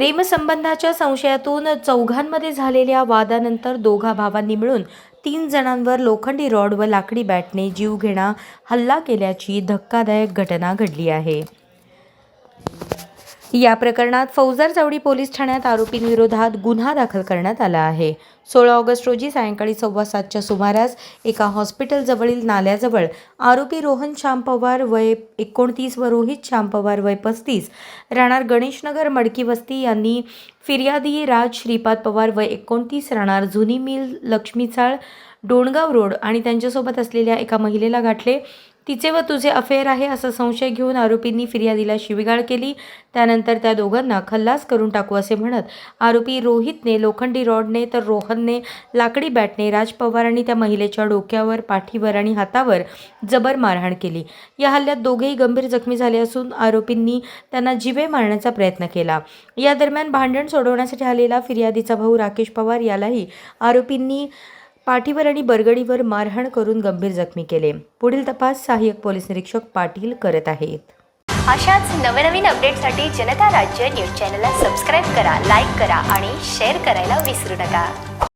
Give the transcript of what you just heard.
प्रेमसंबंधाच्या संशयातून चौघांमध्ये झालेल्या वादानंतर दोघा भावांनी मिळून 3 जणांवर लोखंडी रॉड व लाकडी बॅटने जीवघेणा हल्ला केल्याची धक्कादायक घटना घडली आहे। या प्रकरणात फौजदार चावडी पोलीस ठाण्यात आरोपींविरोधात गुन्हा दाखल करण्यात आला आहे। 16 ऑगस्ट रोजी सायंकाळी 6:15च्या सुमारास एका हॉस्पिटलजवळील नाल्याजवळ आरोपी रोहन श्याम पवार वय 29 व रोहित श्याम पवार वय 35 राहणार गणेशनगर मडकी वस्ती यांनी फिर्यादी राज श्रीपाद पवार वय 29 राहणार जुनी मिल लक्ष्मीचाळ डोणगाव रोड आणि त्यांच्यासोबत असलेल्या एका महिलेला गाठले। तिचे व तुझे अफेअर आहे असा संशय घेऊन आरोपींनी फिर्यादीला शिवीगाळ केली। त्यानंतर त्या दोघांना खल्लास करून टाकू असे म्हणत आरोपी रोहितने लोखंडी रॉडने तर रोहनने लाकडी बॅटने राज पवार आणि त्या महिलेच्या डोक्यावर, पाठीवर आणि हातावर जबर मारहाण केली। या हल्ल्यात दोघेही गंभीर जखमी झाले असून आरोपींनी त्यांना जीवे मारण्याचा प्रयत्न केला। या दरम्यान भांडण सोडवण्यासाठी आलेला फिर्यादीचा भाऊ राकेश पवार यालाही आरोपींनी पाठीवर आणि बरगडीवर मारहाण करून गंभीर जखमी केले। पुढील तपास सहाय्यक पोलीस निरीक्षक पाटील करत आहेत। अशाच नवनवीन अपडेटसाठी जनता राज्य न्यूज चॅनलला सबस्क्राईब करा, लाईक करा आणि शेअर करायला विसरू नका।